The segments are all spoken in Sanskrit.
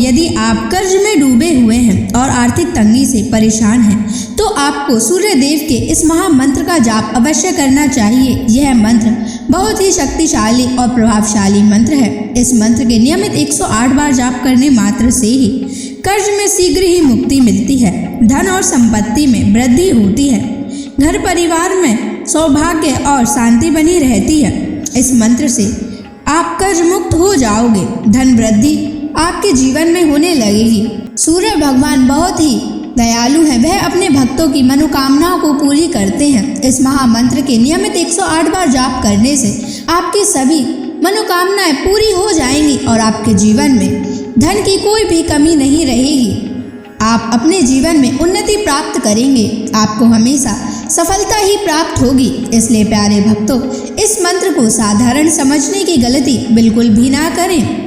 यदि आप कर्ज में डूबे हुए हैं और आर्थिक तंगी से परेशान हैं, तो आपको सूर्य देव के इस महामंत्र का जाप अवश्य करना चाहिए। यह मंत्र बहुत ही शक्तिशाली और प्रभावशाली मंत्र है। इस मंत्र के नियमित 108 बार जाप करने मात्र से ही कर्ज में शीघ्र ही मुक्ति मिलती है, धन और संपत्ति में वृद्धि होती है, घर परिवार में सौभाग्य और शांति बनी रहती है। इस मंत्र से आप कर्ज मुक्त हो जाओगे, धन वृद्धि आपके जीवन में होने लगेगी। सूर्य भगवान बहुत ही दयालु हैं, वह अपने भक्तों की मनोकामनाओं को पूरी करते हैं। इस महामंत्र के नियमित 108 बार जाप करने से आपकी सभी मनोकामनाएं पूरी हो जाएंगी और आपके जीवन में धन की कोई भी कमी नहीं रहेगी। आप अपने जीवन में उन्नति प्राप्त करेंगे, आपको हमेशा सफलता ही प्राप्त होगी। इसलिए प्यारे भक्तों, इस मंत्र को साधारण समझने की गलती बिल्कुल भी ना करें।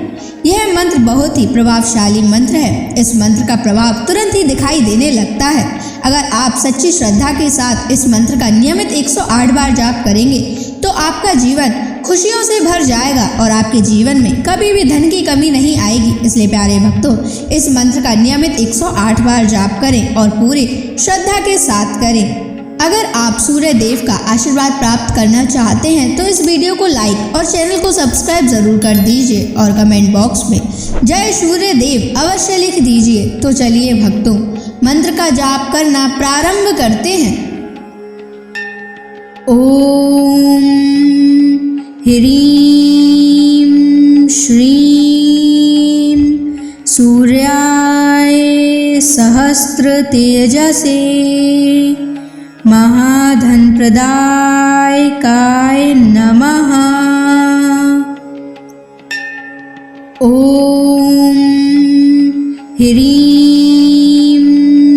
यह मंत्र बहुत ही प्रभावशाली मंत्र है। इस मंत्र का प्रभाव तुरंत ही दिखाई देने लगता है। अगर आप सच्ची श्रद्धा के साथ इस मंत्र का नियमित 108 बार जाप करेंगे तो आपका जीवन खुशियों से भर जाएगा और आपके जीवन में कभी भी धन की कमी नहीं आएगी। इसलिए प्यारे भक्तों, इस मंत्र का नियमित 108 बार जाप करें और पूरी श्रद्धा के साथ करें। अगर आप सूर्य देव का आशीर्वाद प्राप्त करना चाहते हैं तो इस वीडियो को लाइक और चैनल को सब्सक्राइब जरूर कर दीजिए और कमेंट बॉक्स में जय सूर्य देव अवश्य लिख दीजिए। तो चलिए भक्तों, मंत्र का जाप करना प्रारंभ करते हैं। ओम ह्रीं श्रीं सूर्याय सहस्र तेजसे महाधन प्रदायकाय नमः। ओम ह्रीं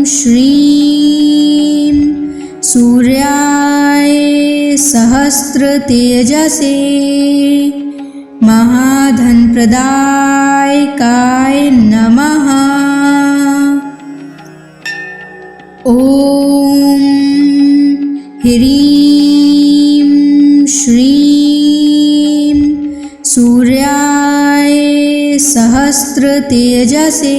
श्रीं सूर्याय सहस्र तेजसे महाधन प्रदायकाय नमः। ओम ह्रीं श्रीं सूर्याय सहस्र तेजसे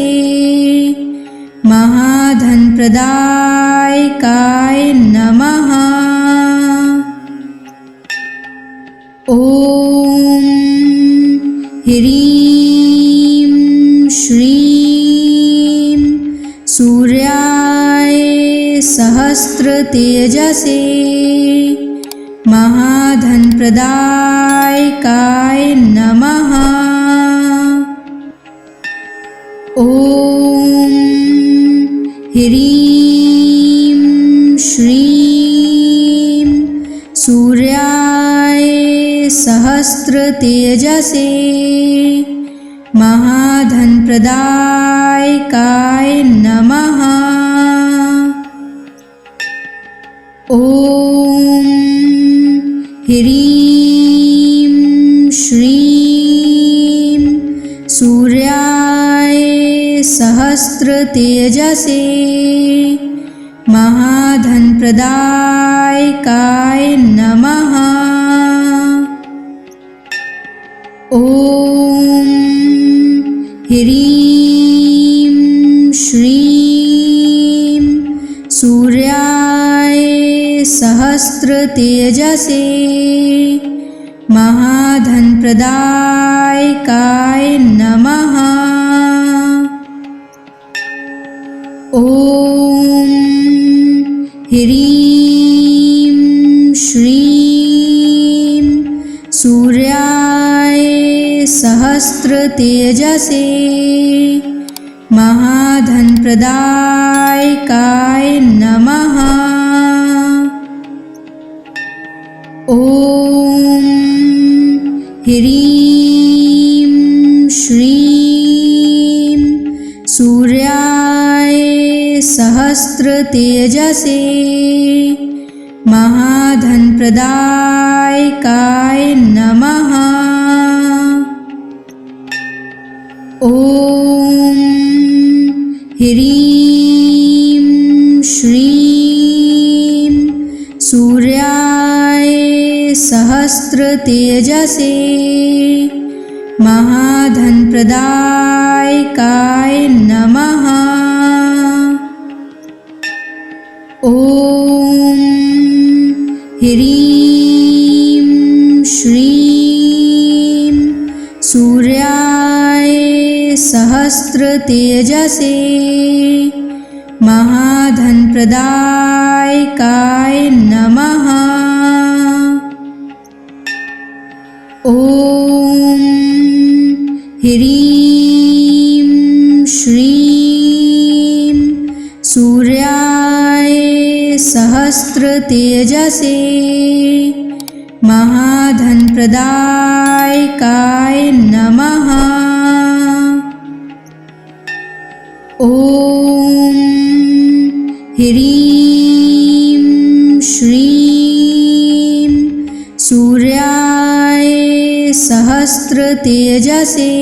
महाधन प्रदायकाय नमः। ओम ह्रीं श्रीं सूर्याय सहस्र तेजसे महाधन प्रदायकाय नमः। ओम ह्रीं श्रीं सूर्याय सहस्र तेजसे महाधन प्रदायकाय नमः। ओम ह्रीं श्रीं सूर्याय सहस्र तेजसे महाधन प्रदायकाय नमः। ओम ह्रीं श्रीं सूर्याय सहस्र तेजसे महाधन प्रदायकाय नमः। ओम ह्रीं श्रीं सूर्याय सहस्र तेजसे महाधन प्रदायकाय नमः। ओम ह्रीं श्रीं सूर्याय सहस्र तेजसे महाधन प्रदायकाय नमः। ओम ह्रीं श्रीं सूर्याय सहस्र तेजसे महाधनप्रदायकाय नमः। ॐ ह्रीं श्रीं सूर्याय सहस्रतेजसे महाधनप्रदायकाय नमः। ॐ ह्रीं श्रीं सूर्याय सहस्रतेजसे महाधनप्रदायकाय नमः। ॐ ह्रीं श्रीं सूर्याय सहस्रतेजसे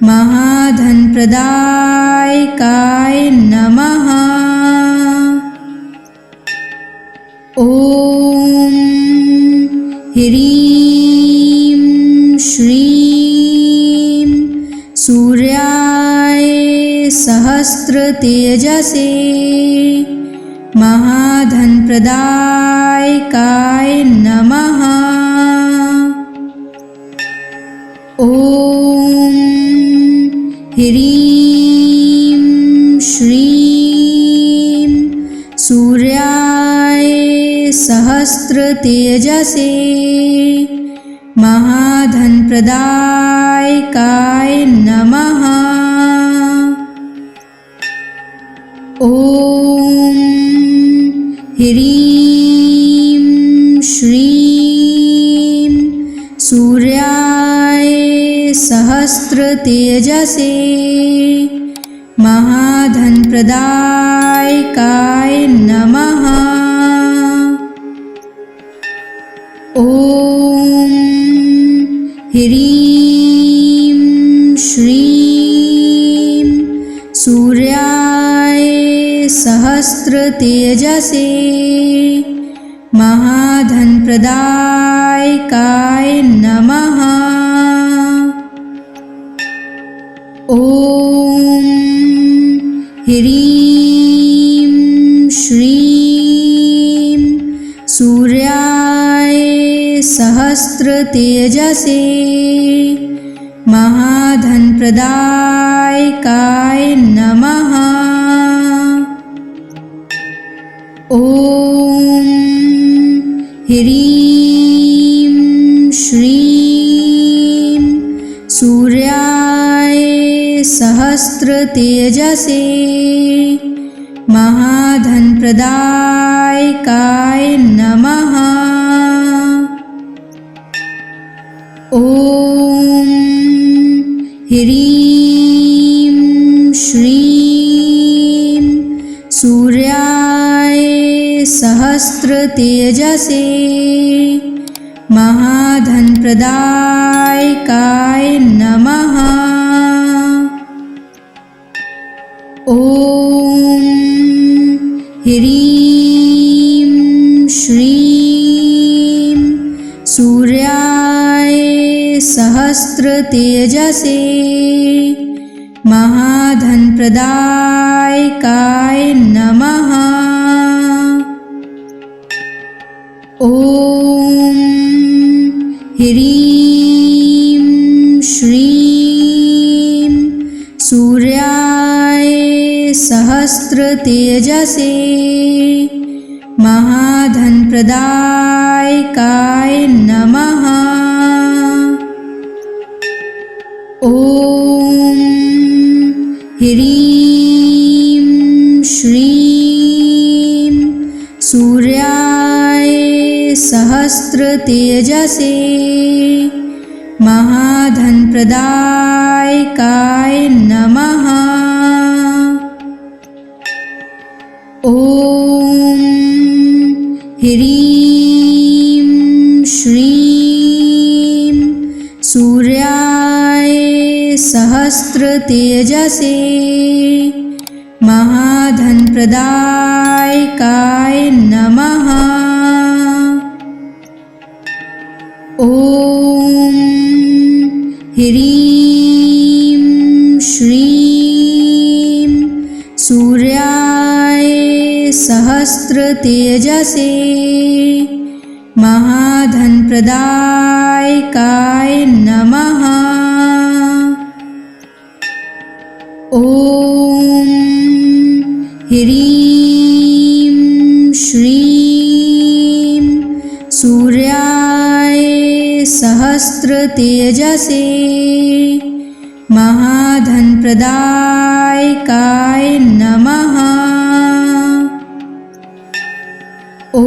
महाधनप्रदायकाय नमः। ॐ ह्रीं श्रीं सूर्याय सहस्रतेजसे महाधनप्रदायकाय नमः। ॐ ह्रीं श्रीं सूर्याय सहस्रतेजसे महाधनप्रदायकाय नमः। ॐ ह्रीं श्रीं सूर्याय सहस्रतेजसे महाधनप्रदायकाय नमः। ॐ ह्रीं श्रीं सूर्याय सहस्रतेजसे महाधनप्रदायकाय नमः। ॐ ह्रीं श्रीं सूर्याय सहस्रतेजसे महाधनप्रदायकाय नमः। ॐ ह्रीं श्रीं सूर्याय सहस्रतेजसे महाधनप्रदायकाय नमः। ॐ ह्रीं श्रीं सूर्याय सहस्रतेजसे महाधनप्रदायकाय नमः। ॐ ह्रीं श्रीं सूर्याय सहस्रतेजसे महाधनप्रदायकाय नमः। ॐ ह्रीं श्रीं सूर्याय सहस्रतेजसे महाधनप्रदायकाय नमः। ॐ ह्रीं श्रीं सूर्याय सहस्रतेजसे महाधनप्रदायकाय नमः। ॐ ह्रीं श्रीं सूर्याय सहस्रतेजसे महाधनप्रदायकाय नमः। ॐ ह्रीं श्रीं सूर्याय सहस्रतेजसे महाधनप्रदायकाय नमः। ॐ ह्रीं श्रीं सूर्याय सहस्रतेजसे महाधनप्रदायकाय नमः। ॐ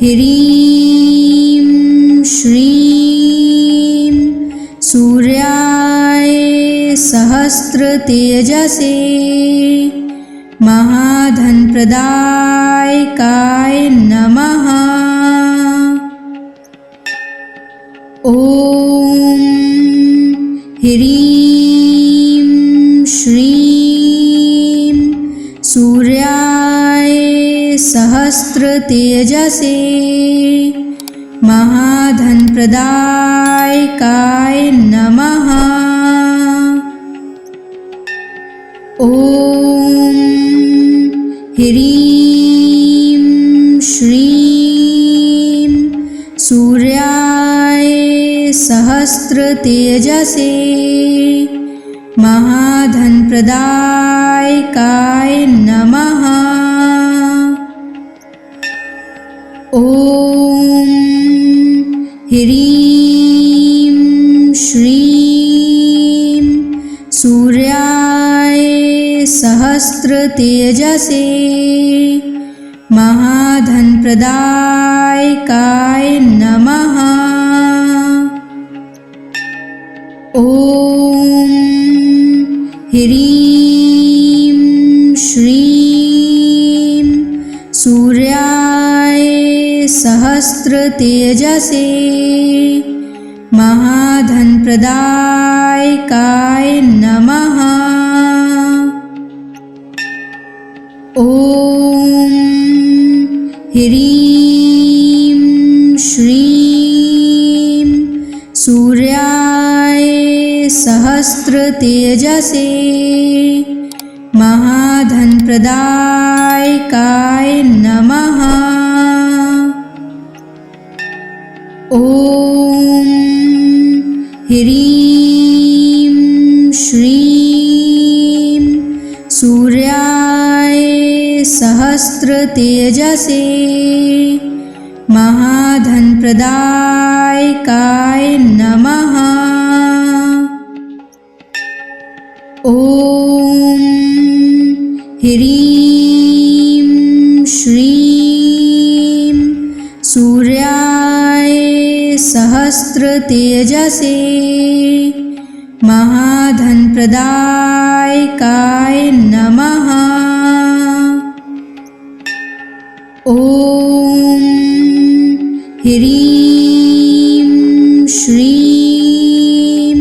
ह्रीं श्रीं सूर्याय सहस्रतेजसे महाधनप्रदायकाय नमः। ॐ ह्रीं श्रीं सूर्याय सहस्रतेजसे महाधनप्रदायकाय नमः। ॐ ह्रीं श्रीं सूर्याय सहस्रतेजसे महाधनप्रदायकाय नमः। ॐ ह्रीं श्रीं सूर्याय सहस्रतेजसे महाधनप्रदायकाय नमः। ॐ ह्रीं श्रीं सूर्याय सहस्रतेजसे महाधनप्रदायकाय नमः। ॐ ह्रीं श्रीं सूर्याय सहस्रतेजसे महाधनप्रदायकाय नमः। ॐ ह्रीं श्रीं सूर्याय सहस्रतेजसे महाधनप्रदायकाय नमः। ॐ ह्रीं श्रीं सूर्याय सहस्रतेजसे महाधनप्रदायकाय नमः। ॐ ह्रीं श्रीं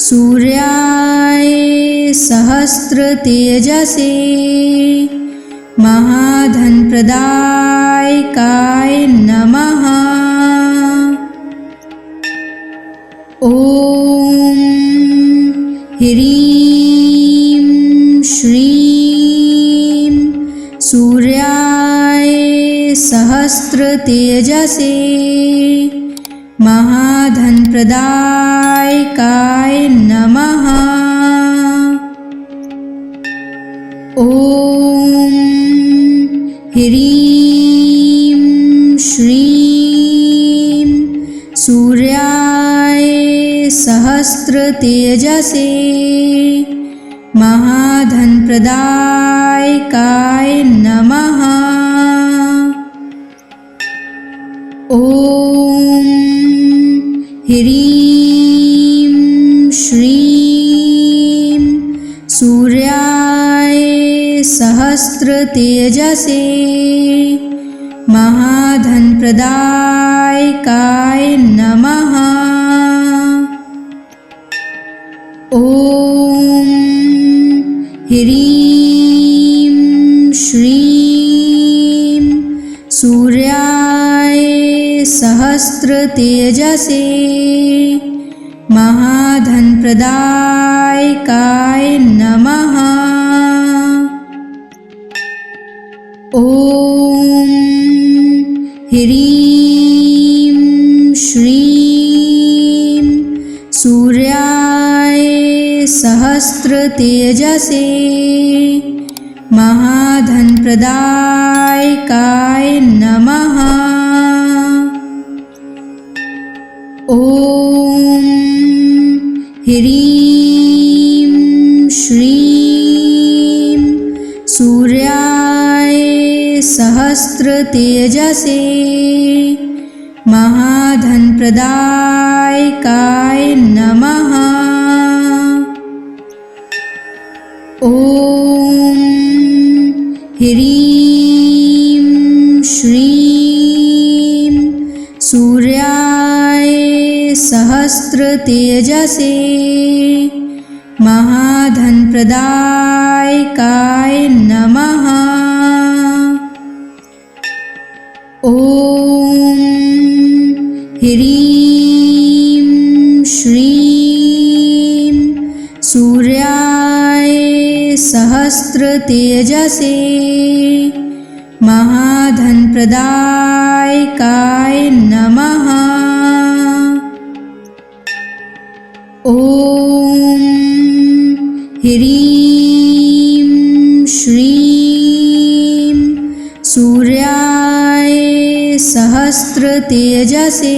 सूर्याय सहस्रतेजसे महाधनप्रदायकाय नमः। ॐ ह्रीं श्रीं सूर्याय सहस्रतेजसे महाधनप्रदायकाय नमः। ॐ ह्रीं श्रीं सूर्याय सहस्रतेजसे महाधनप्रदायकाय नमः। ॐ ह्रीं श्रीं सूर्याय सहस्रतेजसे महाधनप्रदायकाय नमः। ॐ ह्रीं श्रीं सूर्याय सहस्त्रतेजसे महाधनप्रदायकाय नमः। ॐ ह्रीं श्रीं सूर्याय सहस्त्रतेजसे महाधनप्रदायकाय नमः। ॐ ह्रीं श्रीं सूर्याय सहस्त्रतेजसे महाधनप्रदायकाय नमः। ॐ ह्रीं श्रीं सूर्याय सहस्त्रतेजसे महाधनप्रदायकाय नमः। ॐ ह्रीं श्रीं सूर्याय सहस्त्रतेजसे महाधनप्रदायकाय नमः। ॐ ह्रीं श्रीं सूर्याय सहस्त्रतेजसे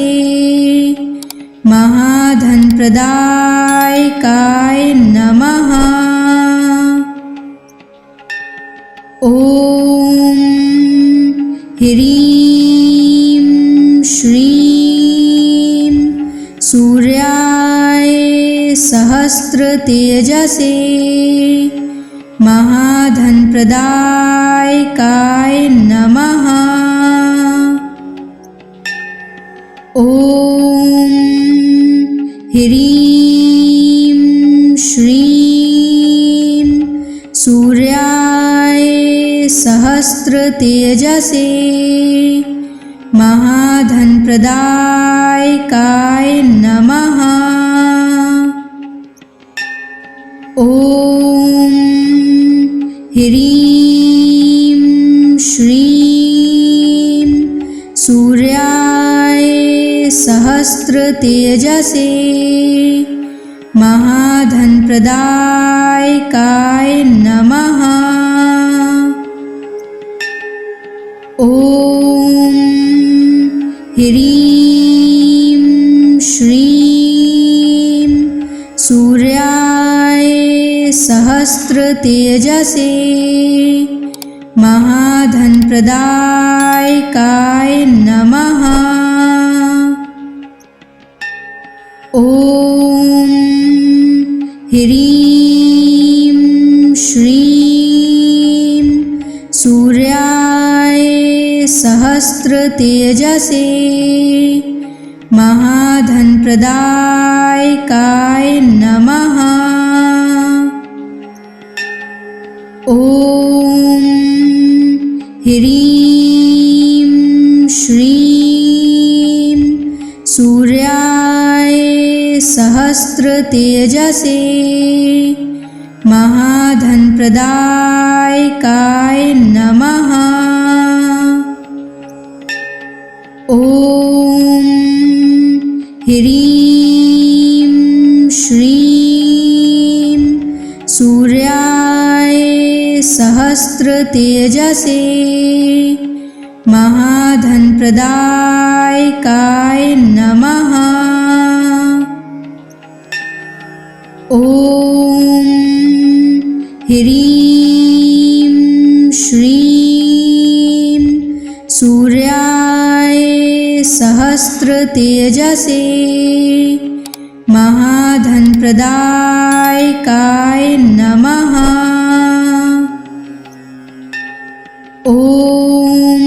महाधनप्रदायकाय नमः। ॐ ह्रीं श्रीं सूर्याय सहस्त्रतेजसे महाधनप्रदायकाय नमः। ॐ ह्रीं श्रीं सूर्याय सहस्त्रतेजसे महाधनप्रदायकाय नमः। ॐ ह्रीं श्रीं सूर्याय सहस्त्रतेजसे महाधनप्रदायकाय नमः। ॐ ह्रीं श्रीं सूर्याय सहस्त्रतेजसे महाधनप्रदायकाय नमः। ॐ ह्रीं श्रीं सूर्याय सहस्त्रतेजसे महाधनप्रदायकाय नमः। ॐ ह्रीं श्रीं सूर्याय सहस्त्रतेजसे महाधनप्रदायकाय नमः। ॐ ह्रीं श्रीं सूर्याय सहस्त्रतेजसे महाधनप्रदायकाय नमः। ॐ ह्रीं श्रीं सूर्याय सहस्त्रतेजसे महाधनप्रदायकाय नमः। ॐ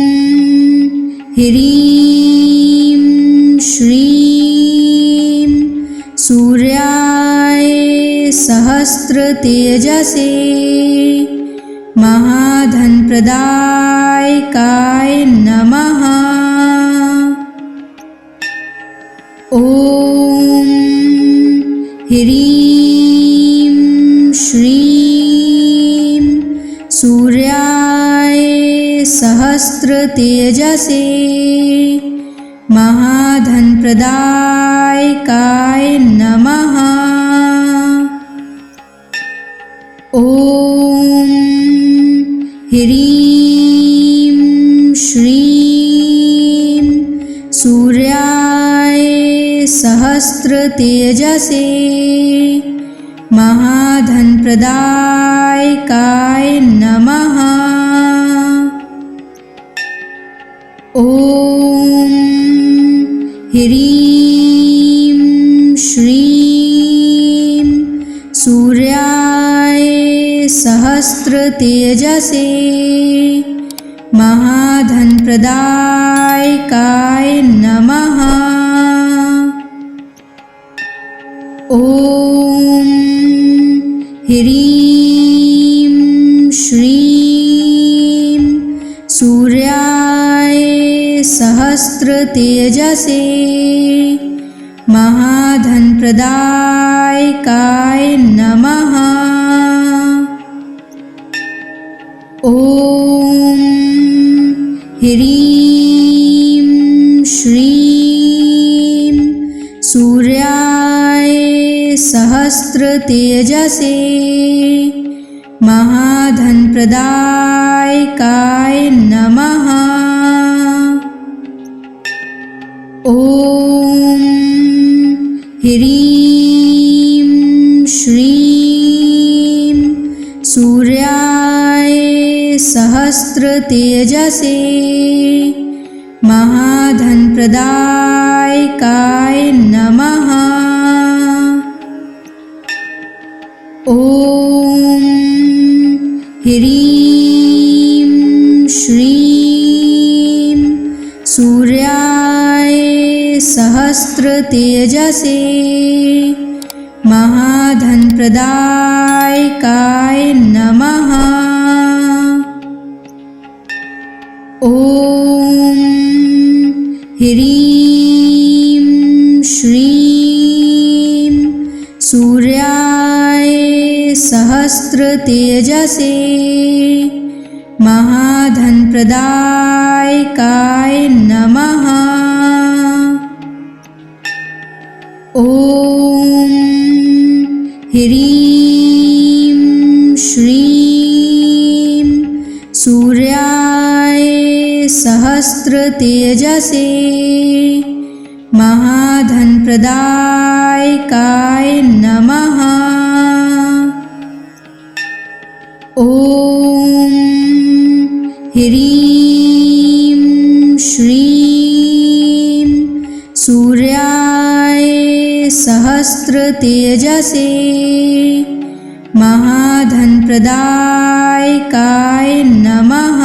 ह्रीं श्रीं सूर्याय सहस्त्रतेजसे महाधनप्रदायकाय नमः। सहस्रतेजसे महाधनप्रदायकाय नमः। ॐ ह्रीं श्रीं सूर्याय सहस्रतेजसे महाधनप्रदायकाय नमः। ॐ ह्रीं श्रीं सूर्याय सहस्रतेजसे महाधनप्रदायकाय नमः। ॐ ह्रीं श्रीं सूर्याय सहस्रतेजसे महाधनप्रदायकाय नमः। ॐ ह्रीं श्रीं सूर्याय सहस्रतेजसे महाधनप्रदायकाय नमः। ॐ ह्रीं श्रीं सूर्याय सहस्रतेजसे महाधनप्रदायकाय नमः। ॐ ह्रीं श्रीं सूर्याय सहस्रतेजसे महाधनप्रदायकाय नमः। ॐ ह्रीं श्रीं सूर्याय सहस्रतेजसे महाधनप्रदायकाय नमः। ॐ ह्रीं श्रीं सूर्याय सहस्रतेजसे महाधनप्रदायकाय नमः। ॐ ह्रीं श्रीं सूर्याय सहस्रतेजसे महाधनप्रदायकाय नमः।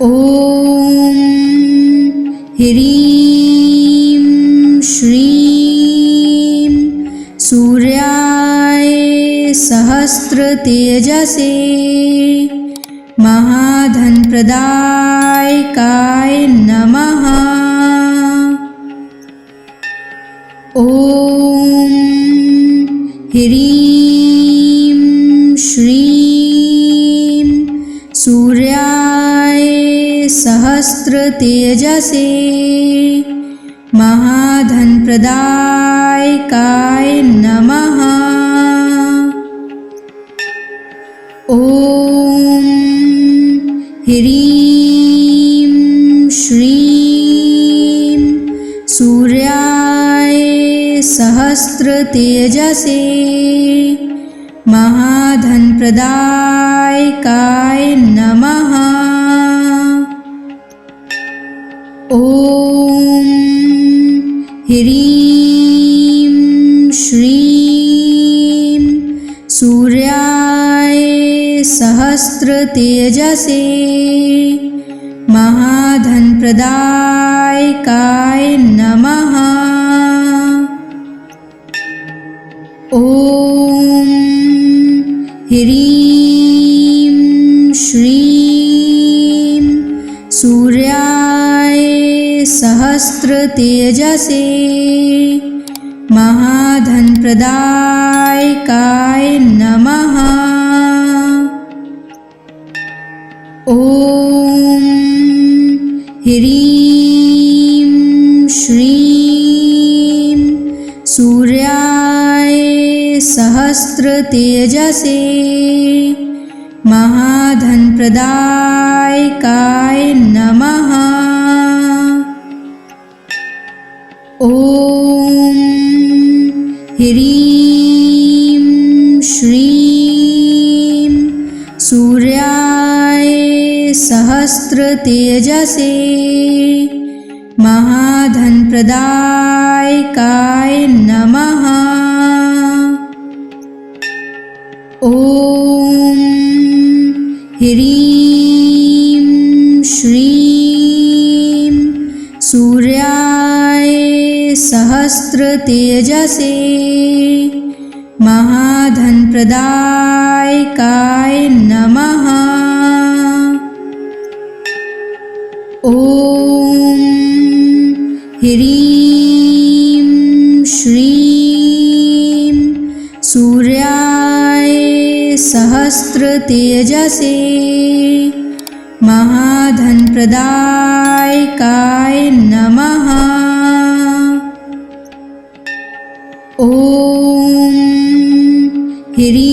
ॐ ह्रीं श्रीं सूर्याय सहस्रतेजसे महाधनप्रदायकाय नमः। ॐ ह्रीं श्रीं सूर्याय सहस्रतेजसे महाधनप्रदायकाय नमः। ॐ ह्रीं श्रीं सूर्याय सहस्रतेजसे महाधनप्रदायकाय नमः। ॐ ह्रीं श्रीं सूर्याय सहस्रतेजसे महाधनप्रदायकाय नमः। ॐ ह्रीं श्रीं सूर्याय सहस्रतेजसे महाधनप्रदायकाय नमः। ॐ ह्रीं श्रीं सूर्याय सहस्रतेजसे महाधनप्रदायकाय नमः। ॐ ह्रीं श्रीं सूर्याय सहस्रतेजसे महाधनप्रदायकाय नमः। ॐ ह्रीं श्रीं सूर्याय सहस्रतेजसे महाधनप्रदायकाय नमः। ॐ ह्रीं श्रीं सूर्याय सहस्रतेजसे महाधनप्रदायकाय नमः। ॐ ह्रीं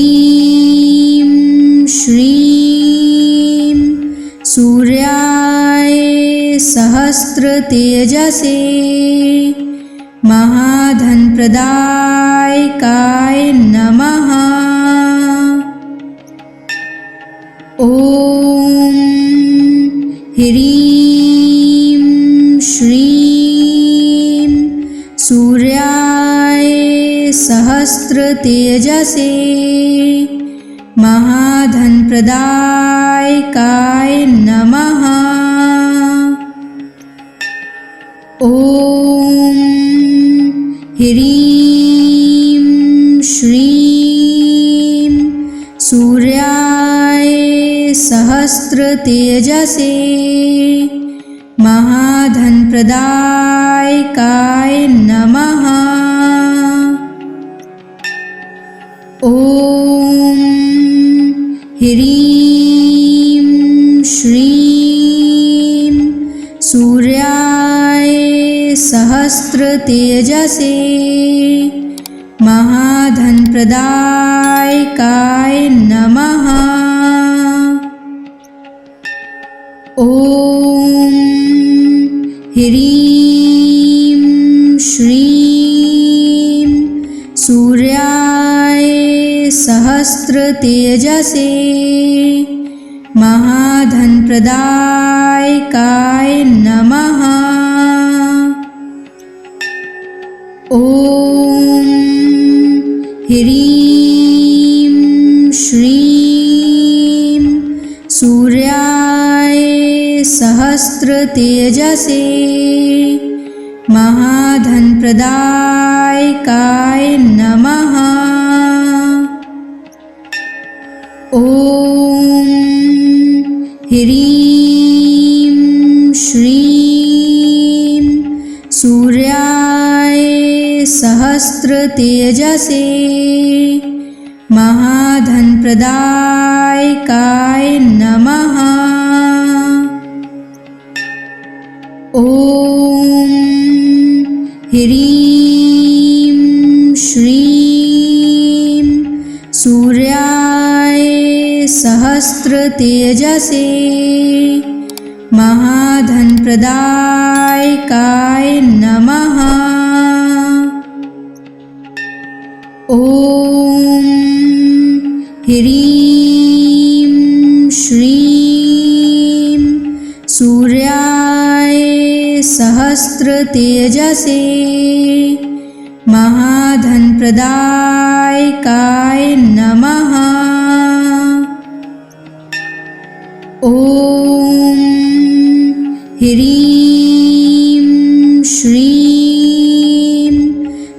श्रीं सूर्याय सहस्रतेजसे महाधनप्रदायकाय नमः। ॐ ह्रीं श्रीं सूर्याय सहस्रतेजसे महाधनप्रदायकाय नमः। ॐ ह्रीं श्रीं सूर्याय सहस्रतेजसे महाधनप्रदायकाय नमः। ॐ ह्रीं श्रीं सूर्याय सहस्रतेजसे महाधनप्रदायकाय नमः। ॐ ह्रीं श्रीं सूर्याय सहस्रतेजसे महाधनप्रदायकाय नमः। ॐ ह्रीं श्रीं सूर्याय सहस्रतेजसे महाधनप्रदायकाय नमः। ॐ ह्रीं श्रीं सूर्याय सहस्रतेजसे महाधनप्रदायकाय नमः। ॐ ह्रीं श्रीं सूर्याय सहस्रतेजसे महाधनप्रदायकाय नमः। ॐ ह्रीं श्रीं सूर्याय सहस्रतेजसे महाधनप्रदायकाय नमः। ॐ ह्रीं श्रीं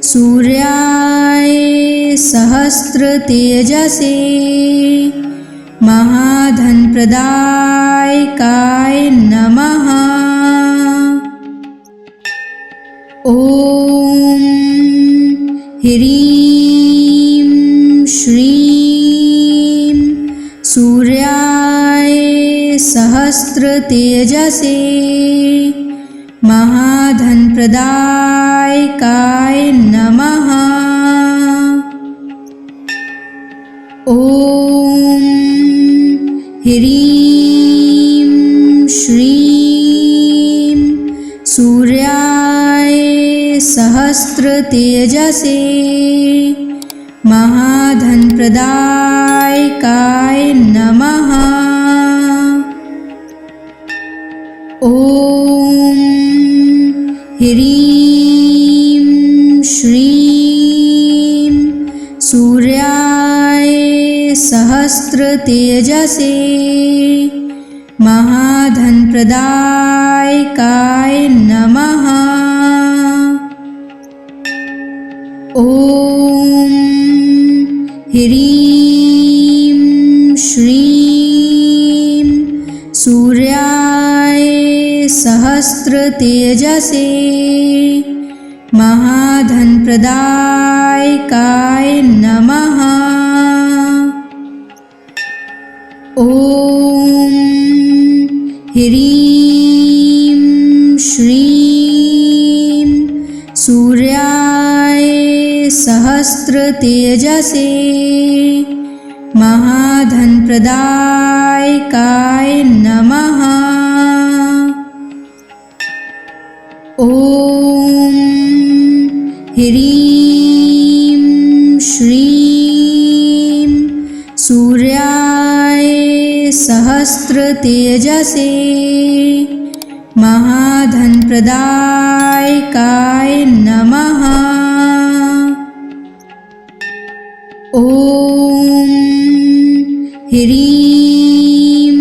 सूर्याय सहस्रतेजसे महाधनप्रदायकाय नमः। ॐ ह्रीं श्रीं सूर्याय सहस्रतेजसे महाधनप्रदायकाय नमः। ॐ ह्रीं श्रीं सूर्याय सहस्रतेजसे महाधनप्रदायकाय नमः। ॐ ह्रीं श्रीं सूर्याय सहस्रतेजसे महाधनप्रदायकाय नमः। ॐ ह्रीं श्रीं सूर्याय सहस्रतेजसे महाधनप्रदायकाय नमः। ॐ ह्रीं श्रीं सूर्याय सहस्रतेजसे महाधनप्रदायकाय नमः। ॐ ह्रीं श्रीं सूर्याय सहस्रतेजसे महाधनप्रदायकाय नमः। ॐ ह्रीं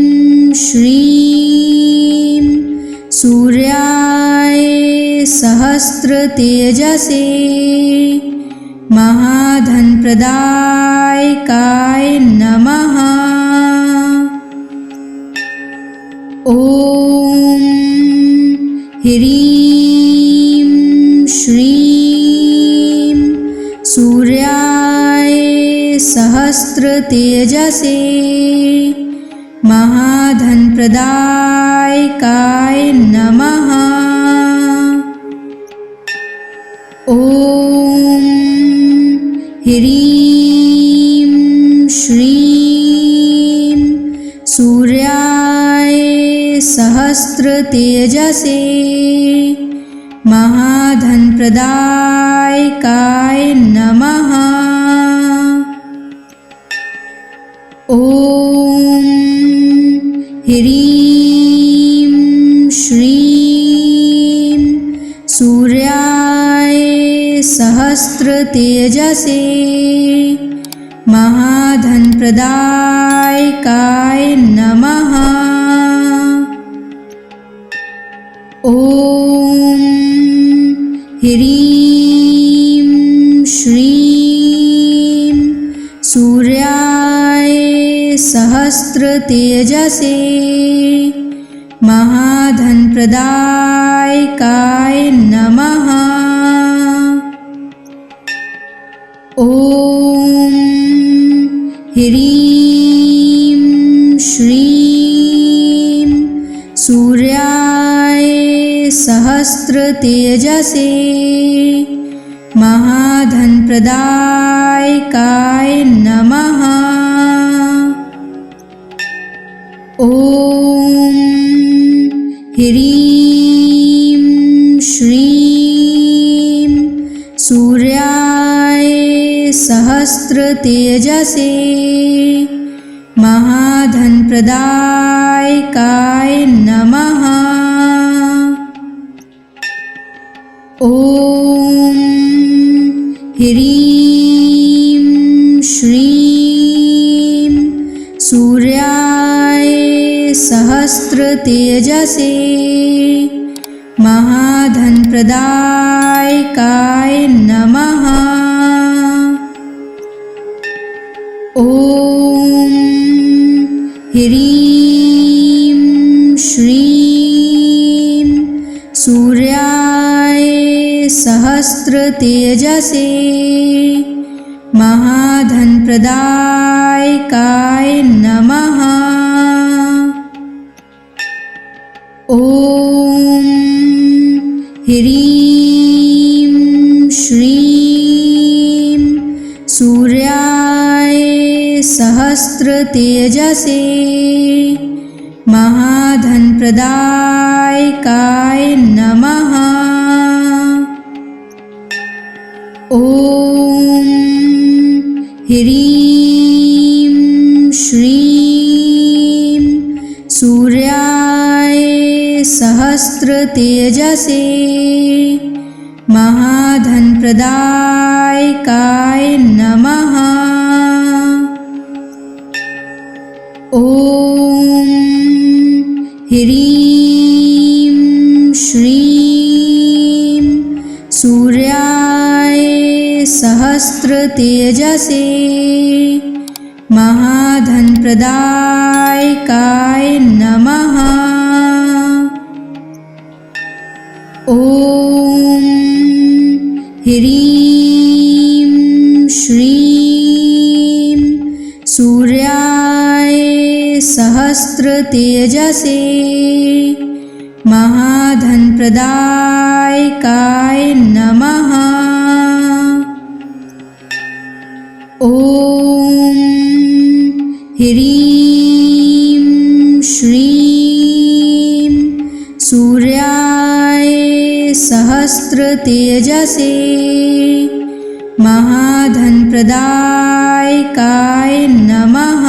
श्रीं सूर्याय सहस्रतेजसे महाधनप्रदायकाय नमः। ॐ ह्रीं श्रीं सूर्याय सहस्रतेजसे महाधनप्रदायकाय नमः। ॐ ह्रीं श्रीं सूर्याय सहस्रतेजसे महाधनप्रदायकाय नमः। ॐ ह्रीं श्रीं सूर्याय सहस्रतेजसे महाधनप्रदायकाय नमः। ॐ ह्रीं श्रीं सूर्याय सहस्रतेजसे महाधनप्रदायकाय नमः। ॐ ह्रीं श्रीं सूर्याय सहस्रतेजसे महाधनप्रदायकाय नमः। ॐ ह्रीं श्रीं सूर्याय सहस्रतेजसे महाधनप्रदायकाय नमः। ॐ ह्रीं श्रीं सूर्याय सहस्रतेजसे महाधनप्रदायकाय नमः। ॐ ह्रीं श्रीं सूर्याय सहस्रतेजसे महाधनप्रदायकाय नमः। ॐ ह्रीं श्रीं सूर्याय सहस्रतेजसे महाधनप्रदायकाय नमः। ॐ ह्रीं श्रीं सूर्याय सहस्रतेजसे महाधनप्रदायकाय नमः। ॐ ह्रीं श्रीं सूर्याय सहस्रतेजसे महाधनप्रदायकाय नमः। ॐ ह्रीं श्रीं सूर्याय सहस्रतेजसे महाधनप्रदायकाय नमः। ॐ ह्रीं श्रीं सूर्याय सहस्रतेजसे महाधनप्रदायकाय नमः।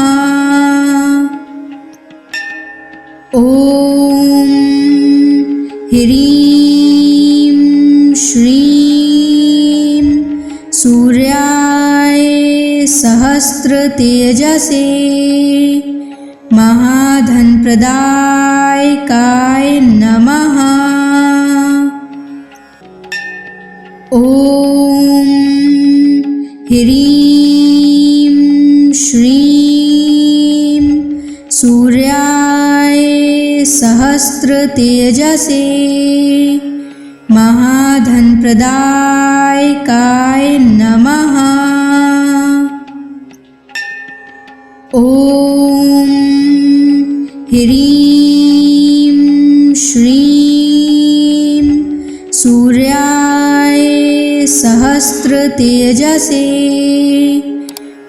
ॐ ह्रीं श्रीं सूर्याय सहस्रतेजसे महाधनप्रदायकाय नमः। ॐ ह्रीं श्रीं सूर्याय सहस्रतेजसे महाधनप्रदायकाय नमः। ॐ ह्रीं श्रीं सूर्याय सहस्रतेजसे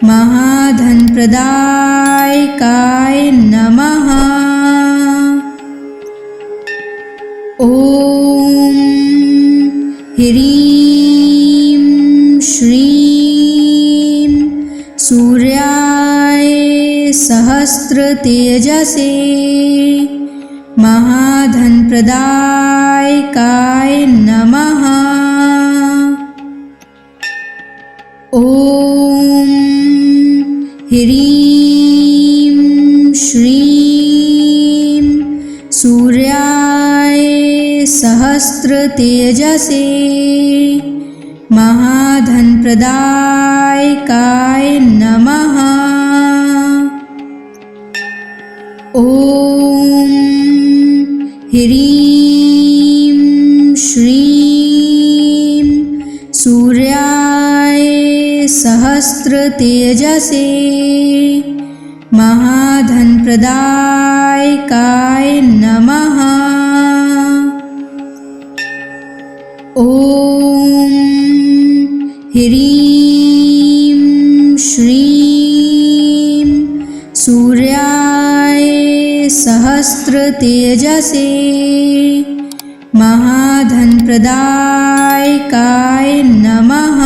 महाधनप्रदायकाय नमः। ॐ ह्रीं श्रीं सूर्याय सहस्रतेजसे महाधनप्रदायकाय नमः। ॐ ह्रीं श्रीं सूर्याय सहस्रतेजसे महाधनप्रदायकाय नमः। ॐ ह्रीं श्रीं सूर्याय सहस्रतेजसे महाधनप्रदायकाय नमः। ॐ ह्रीं श्रीं सूर्याय सहस्रतेजसे महाधनप्रदायकाय नमः।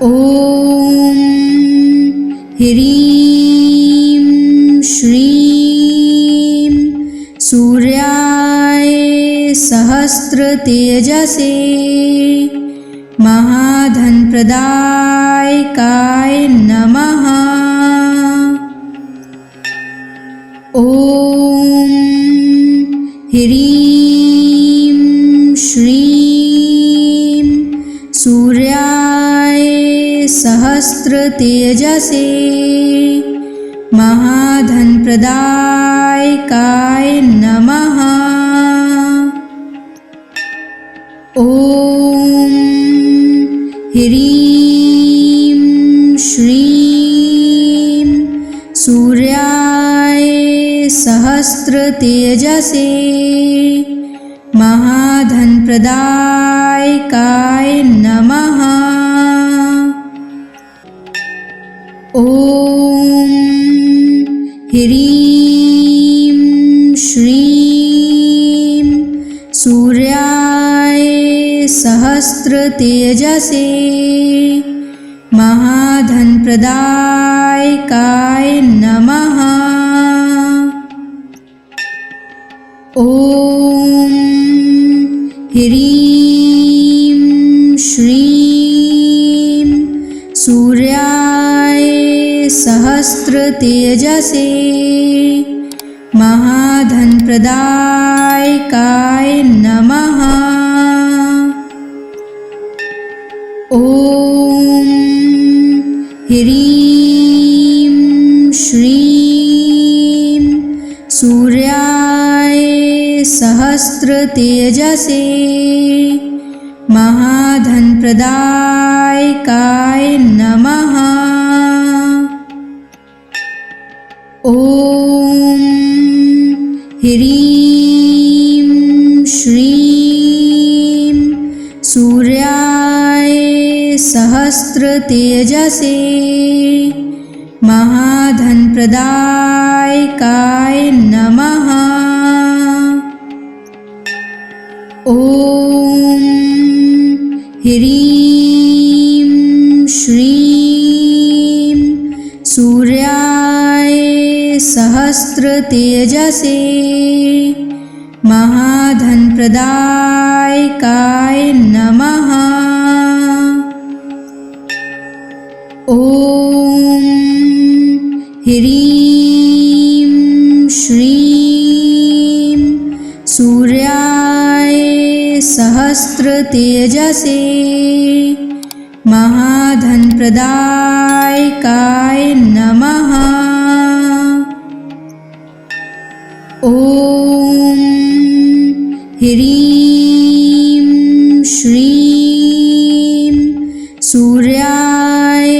ॐ ह्रीं श्रीं सूर्याय सहस्रतेजसे महाधनप्रदायकाय नमः। ॐ ह्रीं श्रीं सूर्याय सहस्रतेजसे महाधनप्रदायकाय नमः। ॐ ह्रीं श्रीं सूर्याय सहस्रतेजसे महाधनप्रदायकाय नमः। ॐ ह्रीं श्रीं सूर्याय सहस्रतेजसे महाधनप्रदायकाय नमः। ॐ ह्रीं श्रीं सूर्याय सहस्रतेजसे महाधनप्रदायकाय नमः। ॐ ह्रीं श्रीं सूर्याय सहस्रतेजसे महाधनप्रदायकाय नमः। ॐ ह्रीं श्रीं सूर्याय सहस्रतेजसे महाधनप्रदायकाय नमः। ॐ ह्रीं श्रीं सूर्याय सहस्रतेजसे महाधनप्रदायकाय नमः। ॐ ह्रीं श्रीं सूर्याय सहस्रतेजसे महाधनप्रदायकाय नमः। ॐ ह्रीं श्रीं सूर्याय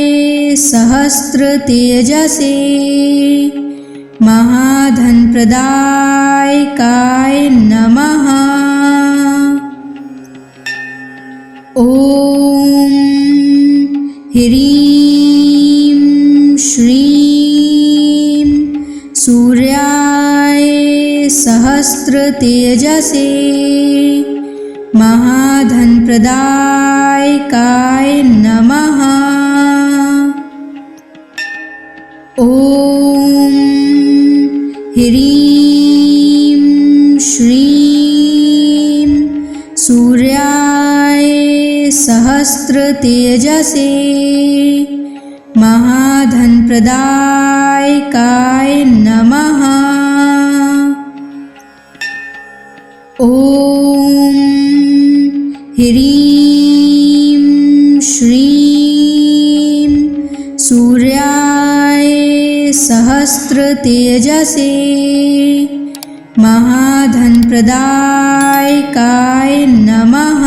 सहस्रतेजसे महाधनप्रदायकाय नमः। ॐ ह्रीं श्रीं सूर्याय सहस्रतेजसे महाधनप्रदायकाय नमः। ॐ ह्रीं श्रीं सूर्याय सहस्रतेजसे महाधनप्रदायकाय नमः। ॐ ह्रीं श्रीं सूर्याय सहस्रतेजसे महाधनप्रदायकाय नमः।